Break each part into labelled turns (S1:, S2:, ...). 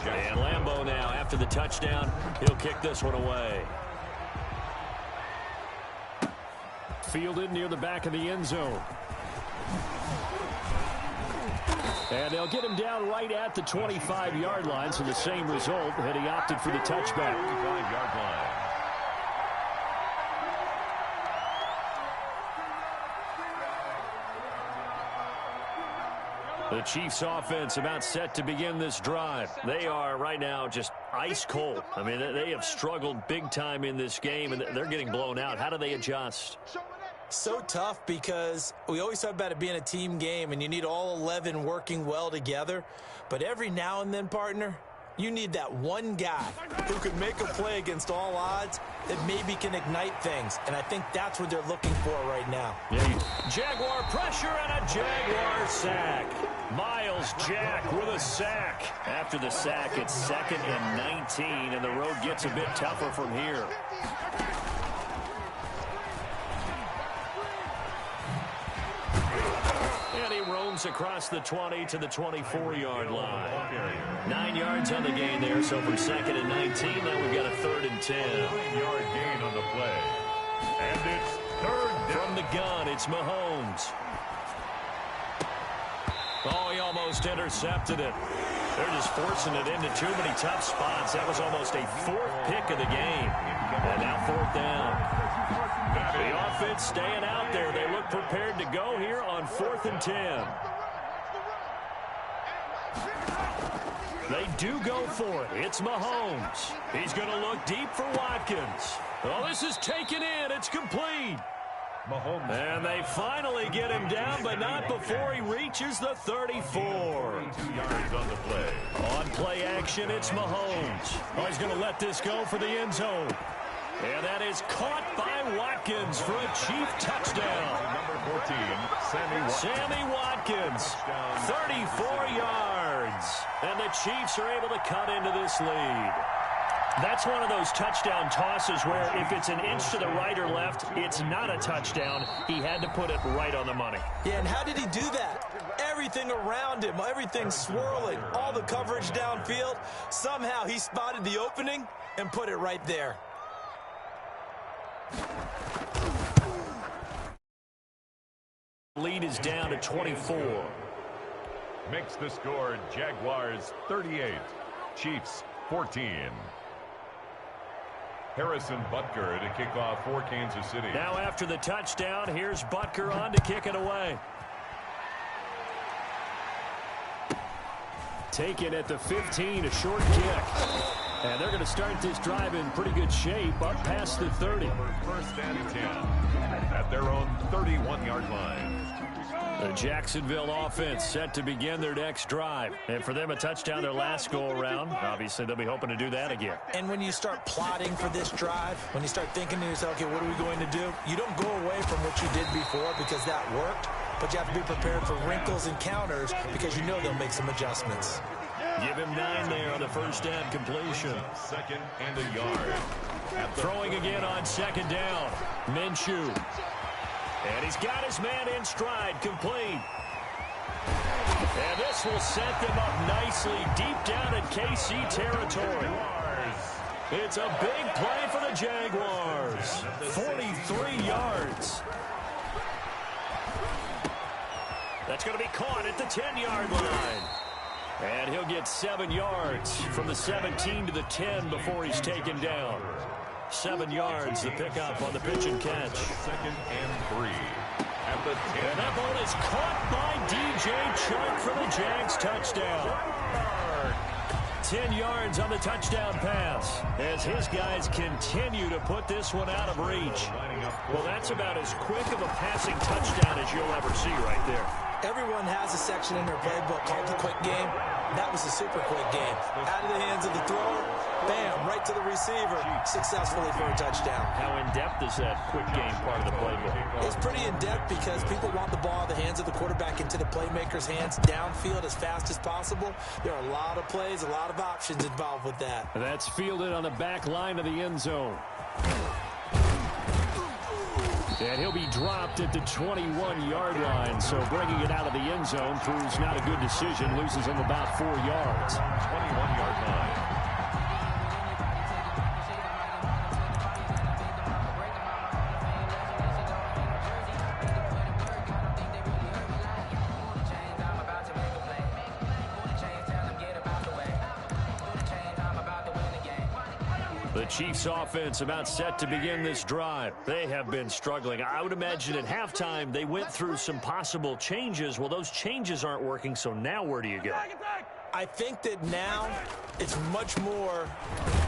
S1: And Lambeau now, after the touchdown, he'll kick this one away. Fielded near the back of the end zone. And they'll get him down right at the 25-yard line, so the same result had he opted for the touchback.
S2: 25-yard line.
S1: The Chiefs offense about set to begin this drive. They are right now just ice cold. I mean, they have struggled big time in this game, and they're getting blown out. How do they adjust?
S3: So tough because we always talk about it being a team game, and you need all 11 working well together. But every now and then, partner, you need that one guy who can make a play against all odds that maybe can ignite things. And I think that's what they're looking for right now.
S1: Yeah. Jaguar pressure and a Jaguar sack. Miles Jack with a sack. After the sack, it's 2nd and 19, and the road gets a bit tougher from here. And he roams across the 20 to the 24-yard line. 9 yards on the gain there, so from 2nd and 19, now we've got a 3rd and 10.
S2: 9-yard gain on the play. And it's 3rd down.
S1: From the gun, it's Mahomes. Oh, he almost intercepted it. They're just forcing it into too many tough spots. That was almost a 4th pick of the game. And now 4th down. The offense staying out there. They look prepared to go here on 4th and 10. They do go for it. It's Mahomes. He's going to look deep for Watkins. Oh, this is taken in. It's complete.
S2: Mahomes.
S1: And they finally get him down, but not before he reaches the 34.
S2: 2 yards on the play.
S1: On play action, it's Mahomes. Oh, he's going to let this go for the end zone. And that is caught by Watkins for a Chief touchdown.
S2: Number 14,
S1: Sammy Watkins, 34 yards. And the Chiefs are able to cut into this lead. That's one of those touchdown tosses where if it's an inch to the right or left, it's not a touchdown. He had to put it right on the money.
S3: Yeah, and how did he do that? Everything around him, everything swirling, all the coverage downfield. Somehow he spotted the opening and put it right there.
S1: Lead is down to 24.
S2: Makes the score Jaguars 38, Chiefs 14. Harrison Butker to kick off for Kansas City.
S1: Now after the touchdown, here's Butker on to kick it away. Taken at the 15, a short kick. And they're going to start this drive in pretty good shape, up past the 30.
S2: 1st and 10 at their own 31-yard line.
S1: The Jacksonville offense set to begin their next drive. And for them, a touchdown their last go-around. Obviously, they'll be hoping to do that again.
S3: And when you start plotting for this drive, when you start thinking to yourself, okay, what are we going to do? You don't go away from what you did before because that worked, but you have to be prepared for wrinkles and counters because you know they'll make some adjustments.
S1: Give him 9 there on the first down completion.
S2: 2nd and a yard.
S1: Throwing again on 2nd down. Minshew. And he's got his man in stride, complete. And this will set them up nicely deep down in KC territory. It's a big play for the Jaguars. 43 yards. That's going to be caught at the 10-yard line. And he'll get 7 yards from the 17 to the 10 before he's taken down. 7 yards, the pickup on the pitch and catch.
S2: 2nd and 3 at the 10.
S1: And that ball is caught by DJ Chark for the Jags touchdown. 10 yards on the touchdown pass as his guys continue to put this one out of reach. Well, that's about as quick of a passing touchdown as you'll ever see right there.
S3: Everyone has a section in their playbook called the quick game. That was a super quick game. Out of the hands of the thrower, bam, right to the receiver, successfully for a touchdown.
S1: How in-depth is that quick game part of the playbook?
S3: It's pretty in-depth because people want the ball out of the hands of the quarterback into the playmaker's hands downfield as fast as possible. There are a lot of plays, a lot of options involved with that.
S1: That's fielded on the back line of the end zone. And he'll be dropped at the 21-yard line, so bringing it out of the end zone proves not a good decision, loses him about 4 yards.
S2: 21-yard line.
S1: The Chiefs offense about set to begin this drive. They have been struggling. I would imagine at halftime they went through some possible changes. Well, those changes aren't working, so now where do you go?
S3: I think that now it's much more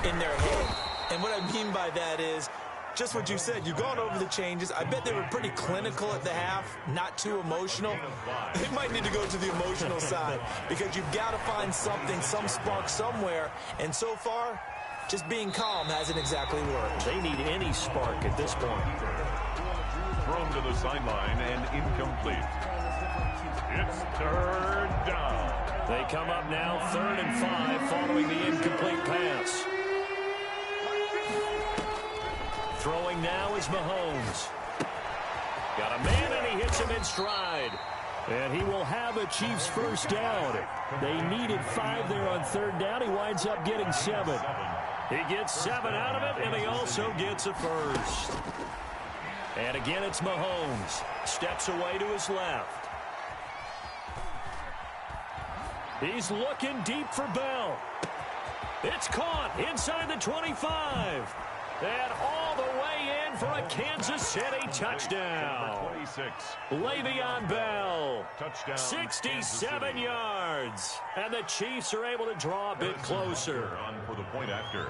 S3: in their head. And what I mean by that is just what you said. You've gone over the changes. I bet they were pretty clinical at the half, not too emotional. They might need to go to the emotional side because you've got to find something, some spark somewhere. And so far, just being calm hasn't exactly worked.
S1: They need any spark at this point.
S2: Thrown to the sideline and incomplete. It's third down.
S1: They come up now 3rd and 5 following the incomplete pass. Throwing now is Mahomes. Got a man and he hits him in stride. And he will have a Chiefs first down. They needed 5 there on 3rd down. He winds up getting 7. He gets 7 out of it, and he also gets a first. And again, it's Mahomes. Steps away to his left. He's looking deep for Bell. It's caught inside the 25. And all the way in for a Kansas City touchdown.
S2: 26.
S1: Le'Veon Bell.
S2: Touchdown.
S1: 67 yards. And the Chiefs are able to draw a bit closer.
S2: On for the point after.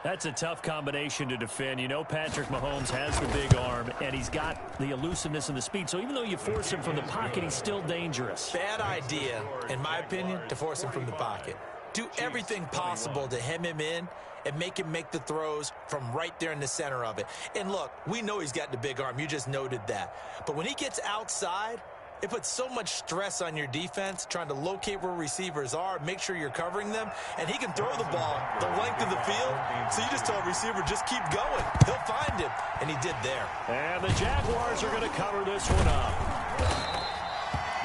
S1: That's a tough combination to defend. You know Patrick Mahomes has the big arm, and he's got the elusiveness and the speed. So even though you force him from the pocket, he's still dangerous.
S3: Bad idea, in my opinion, to force him from the pocket. Do everything possible to hem him in and make him make the throws from right there in the center of it. And look, we know he's got the big arm. You just noted that. But when he gets outside, it puts so much stress on your defense trying to locate where receivers are, make sure you're covering them, and he can throw the ball the length of the field. So you just tell a receiver, just keep going. He'll find him, and he did there.
S1: And the Jaguars are going to cover this one up.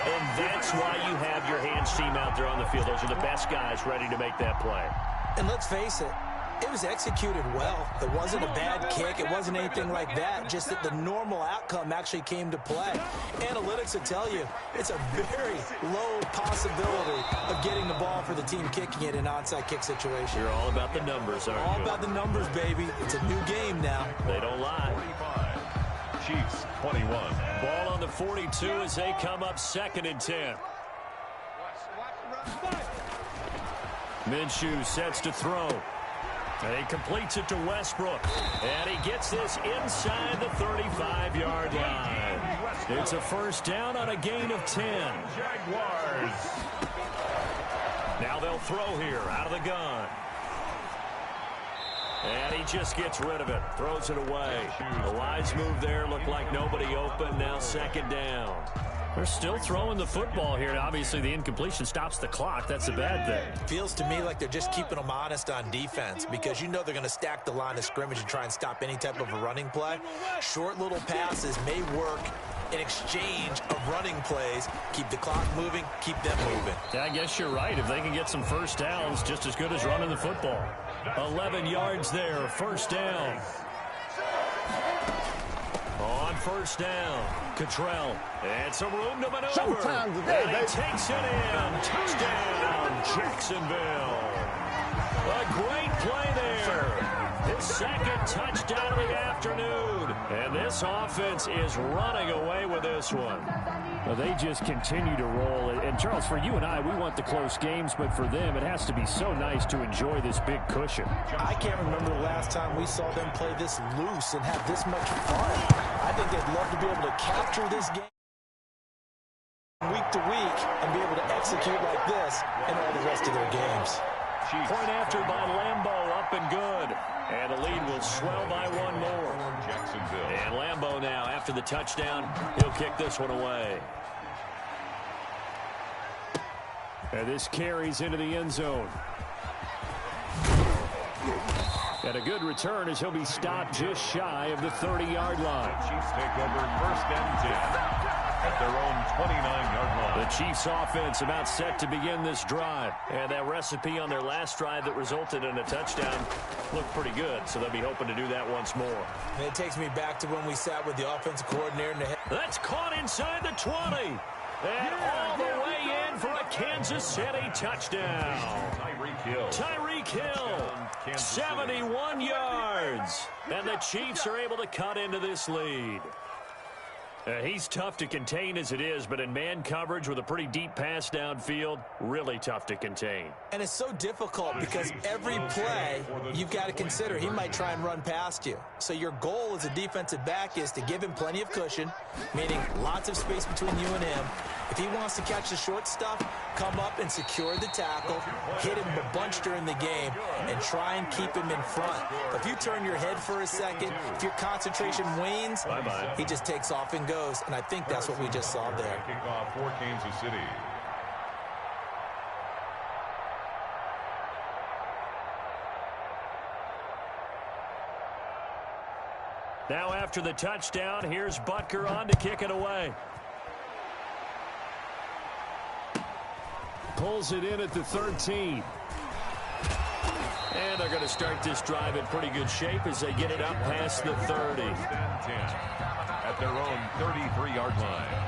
S1: And that's why you have your hands team out there on the field. Those are the best guys ready to make that play.
S3: And let's face it, it was executed well. It wasn't a bad kick. It wasn't anything like that. Just that the normal outcome actually came to play. Analytics will tell you it's a very low possibility of getting the ball for the team kicking it in an onside kick situation.
S1: You're all about the numbers, aren't you?
S3: All about the numbers, baby. It's a new game now.
S1: They don't lie.
S2: 45. Chiefs 21.
S1: Ball on the 42 as they come up 2nd and 10. Minshew sets to throw. And he completes it to Westbrook. And he gets this inside the 35-yard line. It's a first down on a gain of 10.
S2: Jaguars.
S1: Now they'll throw here out of the gun. And he just gets rid of it. Throws it away. A wise move there. Looked like nobody open. Now 2nd down. They're still throwing the football here. Obviously, the incompletion stops the clock. That's a bad thing.
S3: Feels to me like they're just keeping them honest on defense because you know they're going to stack the line of scrimmage and try and stop any type of a running play. Short little passes may work in exchange of running plays. Keep the clock moving, keep them moving.
S1: Yeah, I guess you're right. If they can get some first downs, just as good as running the football. 11 yards there, first down. On first down, Cottrell. And some room to maneuver.
S4: Showtime today,
S1: and he takes it in. Touchdown, Jacksonville. A great play there. His 2nd touchdown of the afternoon. And this offense is running away with this one. Well, they just continue to roll. And, Charles, for you and I, we want the close games, but for them, it has to be so nice to enjoy this big cushion.
S3: I can't remember the last time we saw them play this loose and have this much fun. I think they'd love to be able to capture this game week to week and be able to execute like this in all the rest of their games.
S1: Point after by Lambeau, up and good. And the lead will swell by one more.
S2: Jacksonville.
S1: And Lambeau now, after the touchdown, he'll kick this one away. And this carries into the end zone. And a good return as he'll be stopped just shy of the 30-yard line.
S2: Chiefs take over 1st and 10 at their own 29-yard line.
S1: The Chiefs offense about set to begin this drive. And that recipe on their last drive that resulted in a touchdown looked pretty good. So they'll be hoping to do that once more.
S3: And it takes me back to when we sat with the offensive coordinator in the head.
S1: That's caught inside the 20. And all the way in in for a Kansas City touchdown. Tyreek Hill, 71 yards. And the Chiefs are able to cut into this lead. He's tough to contain as it is, but in man coverage with a pretty deep pass downfield, really tough to contain.
S3: And it's so difficult because every play you've got to consider he might try and run past you. So your goal as a defensive back is to give him plenty of cushion, meaning lots of space between you and him. If he wants to catch the short stuff, come up and secure the tackle, hit him a bunch during the game, and try and keep him in front. But if you turn your head for a second, if your concentration wanes, he just takes off and goes. And I think that's what we just saw there.
S2: Kickoff for Kansas City.
S1: Now after the touchdown, here's Butker on to kick it away. Pulls it in at the 13. And they're going to start this drive in pretty good shape as they get it up past the 30.
S2: At their own 33-yard line.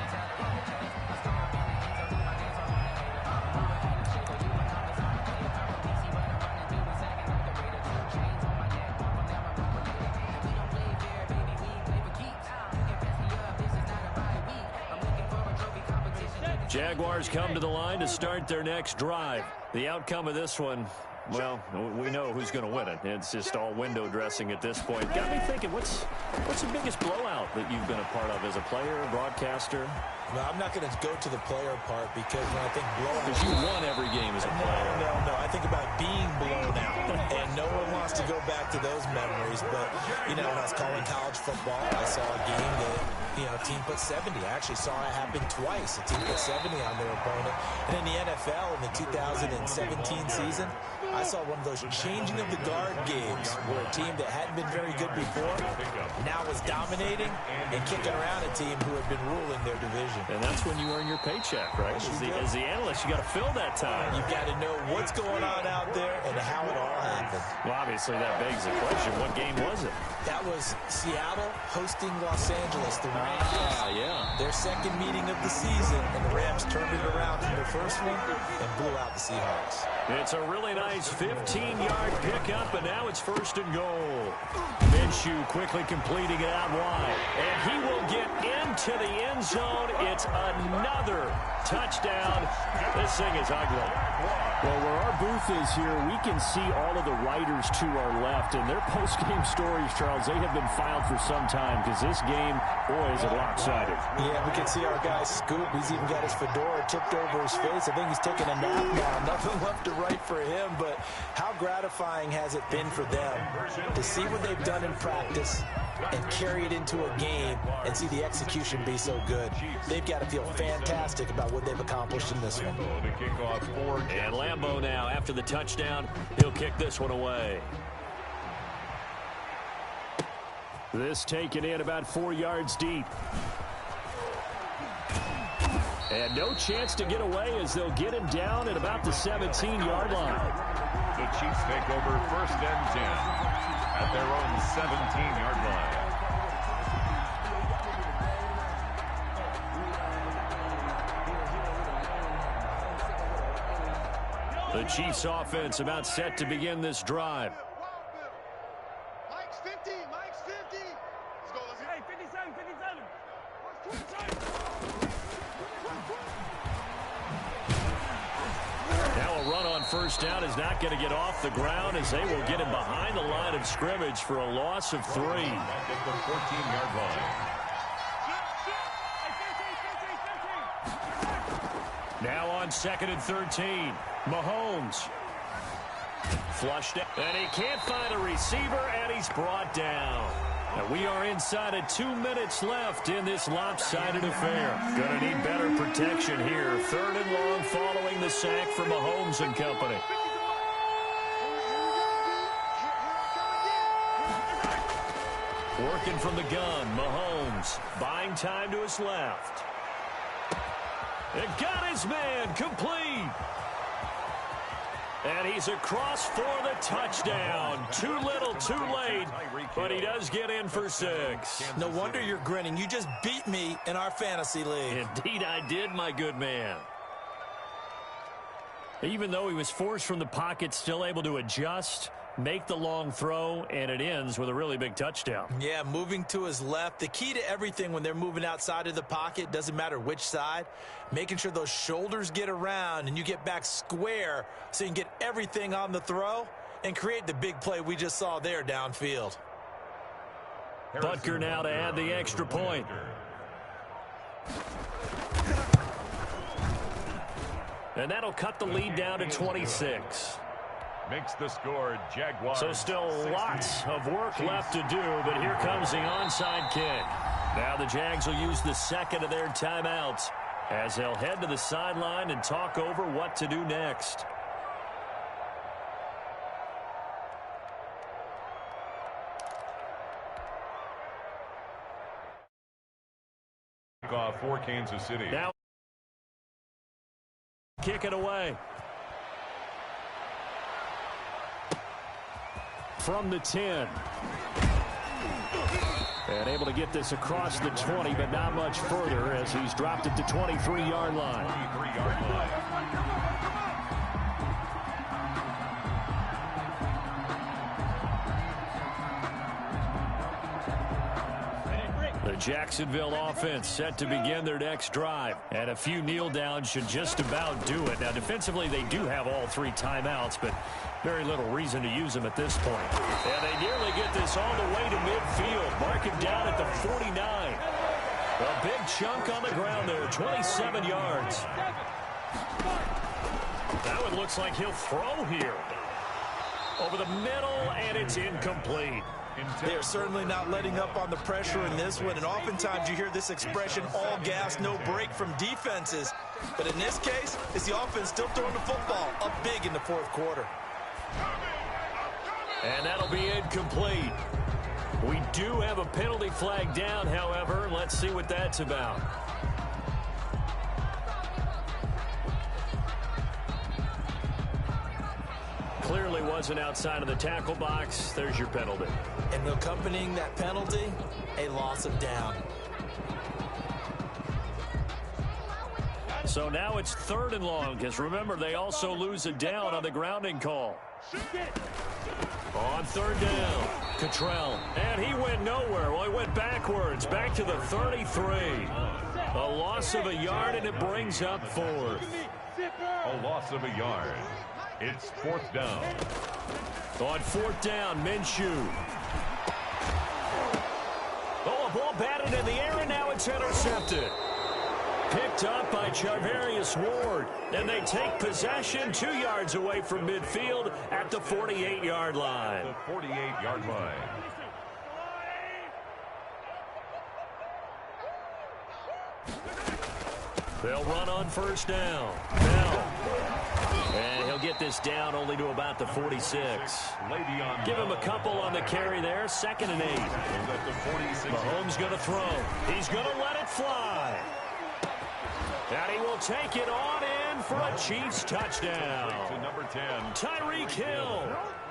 S1: Jaguars come to the line to start their next drive. The outcome of this one, well, we know who's going to win it. It's just all window dressing at this point. Got me thinking, what's the biggest blowout that you've been a part of as a player, a broadcaster?
S3: Well, I'm not going to go to the player part because when I think blowout...
S1: Because you won every game as a player.
S3: No. I think about being blown out. And no one wants to go back to those memories. But, you know, when I was calling college football, I saw a game that, you know, a team put 70. I actually saw it happen twice. A team put 70 on their opponent. And in the NFL in the 2017 season, I saw one of those changing of the guard games where a team that hadn't been very good before now was dominating and kicking around a team who had been ruling their division.
S1: And that's when you earn your paycheck, right? As the analyst, you got to fill that time.
S3: You've got to know what's going on out there and how it all happened.
S1: Well, obviously that begs the question, what game was it?
S3: That was Seattle hosting Los Angeles, the Rams.
S1: Yeah.
S3: Their second meeting of the season, and the Rams turned it around from their first one and blew out the Seahawks.
S1: It's a really nice 15-yard pickup, and now it's 1st and goal. Minshew quickly completing it out wide, and he will get into the end zone. It's another touchdown. This thing is ugly.
S4: Well, where our booth is here, we can see all of the writers to our left, and their post-game stories, Charles, they have been filed for some time because this game, boy, is it lopsided.
S3: Yeah, we can see our guy Scoop. He's even got his fedora tipped over his face. I think he's taking a nap now. Nothing left to write for him, but how gratifying has it been for them to see what they've done in practice and carry it into a game and see the execution be so good. They've got to feel fantastic about what they've accomplished in this one.
S1: And Lambeau now, after the touchdown, he'll kick this one away. This taken in about 4 yards deep. And no chance to get away as they'll get him down at about the 17-yard line.
S2: The Chiefs take over 1st and 10 at their own 17-yard line.
S1: The Chiefs offense about set to begin this drive.
S5: Mike's 50. Mike's 50. Let's go. Hey, 57, 57.
S1: Now a run on 1st down is not going to get off the ground as they will get him behind the line of scrimmage for a loss of 3.
S2: At the 14-yard line.
S1: Now on 2nd and 13. Mahomes. Flushed out. And he can't find a receiver, and he's brought down. And we are inside of 2 minutes left in this lopsided affair. Going to need better protection here. 3rd and long following the sack from Mahomes and company. Working from the gun, Mahomes buying time to his left. And got his man complete. And he's across for the touchdown. Too little, too late, but he does get in for 6.
S3: No wonder you're grinning. You just beat me in our fantasy league.
S1: Indeed I did, my good man. Even though he was forced from the pocket, still able to adjust, make the long throw, and it ends with a really big touchdown.
S3: Yeah, moving to his left. The key to everything when they're moving outside of the pocket, doesn't matter which side, making sure those shoulders get around and you get back square so you can get everything on the throw and create the big play we just saw there downfield.
S1: Butker now to add the extra point. And that'll cut the lead down to 26.
S2: Makes the score Jaguars.
S1: So still lots of work left to do, but here comes the onside kick. Now the Jags will use the second of their timeouts as they'll head to the sideline and talk over what to do next.
S2: Off for Kansas City.
S1: Now kick it away. From the 10. And able to get this across the 20, but not much further as he's dropped it to 23-yard line.
S2: 23-yard line.
S1: The Jacksonville offense set to begin their next drive. And a few kneel downs should just about do it. Now, defensively, they do have all three timeouts, but very little reason to use them at this point. And they nearly get this all the way to midfield. Mark him down at the 49. A big chunk on the ground there, 27 yards. That one looks like he'll throw here. Over the middle, and it's incomplete.
S3: They are certainly not letting up on the pressure in this one, and oftentimes you hear this expression, all gas, no break from defenses. But in this case, it's the offense still throwing the football up big in the fourth quarter.
S1: And that'll be incomplete. We do have a penalty flag down, however. Let's see what that's about. Clearly wasn't outside of the tackle box. There's your penalty.
S3: And accompanying that penalty, a loss of down.
S1: So now it's 3rd and long, because remember, they also lose a down on the grounding call. On 3rd down, Cottrell. And he went nowhere. Well, he went backwards, back to the 33. A loss of a yard, and it brings up 4th.
S2: A loss of a yard. It's 4th down.
S1: On 4th down, Minshew. Oh, a ball batted in the air, and now it's intercepted. Picked up by Charvarius Ward. And they take possession 2 yards away from midfield at the 48-yard line.
S2: The 48-yard line.
S1: They'll run on 1st down. Bell. And he'll get this down only to about the 46. Give him a couple on the carry there. 2nd and 8. Mahomes going to throw. He's going to let it fly. And he will take it on in for a Chiefs touchdown.
S2: To number 10.
S1: Tyreek Hill,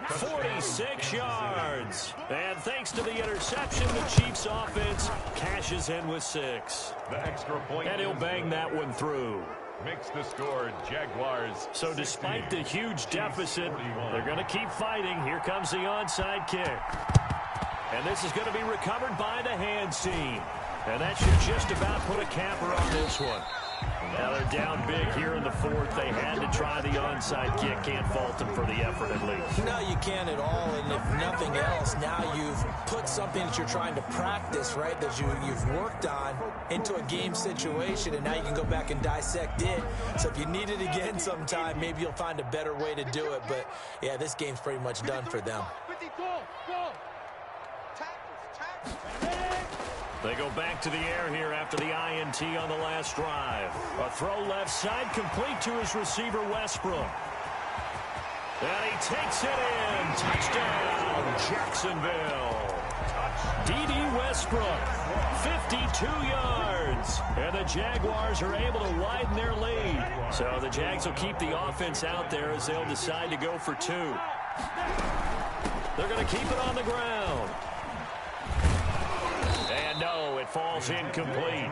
S1: 46 yards. And thanks to the interception, the Chiefs offense cashes in with 6.
S2: The extra point.
S1: And he'll bang that one through.
S2: Makes the score Jaguars.
S1: So despite the huge deficit, they're going to keep fighting. Here comes the onside kick. And this is going to be recovered by the hands team. And that should just about put a capper on this one. Now they're down big here in the 4th. They had to try the onside kick. Can't fault them for the effort at least.
S3: No, you can't at all. And if nothing else, now you've put something that you're trying to practice, right, that you've worked on into a game situation, and now you can go back and dissect it. So if you need it again sometime, maybe you'll find a better way to do it. But, yeah, this game's pretty much done for them.
S1: They go back to the air here after the INT on the last drive. A throw left side complete to his receiver, Westbrook. And he takes it in. Touchdown, Jacksonville. D.D. Westbrook, 52 yards. And the Jaguars are able to widen their lead. So the Jags will keep the offense out there as they'll decide to go for 2. They're going to keep it on the ground. And And no, it falls incomplete.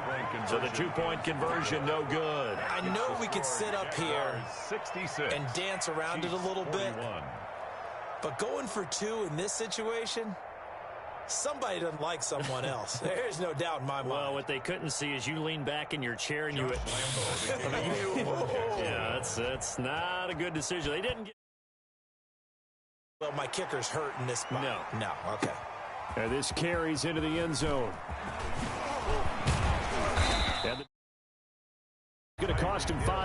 S1: So the two-point conversion, no good.
S3: I know we could sit up here
S2: 66
S3: and dance around it a little bit, but going for two in this situation, somebody doesn't like someone else. There's no doubt in my mind.
S1: Well, what they couldn't see is you lean back in your chair and yeah, that's not a good decision. They didn't get.
S3: Well, my kicker's hurt in this spot. No, okay.
S4: And this carries into the end zone. And going to cost him 5.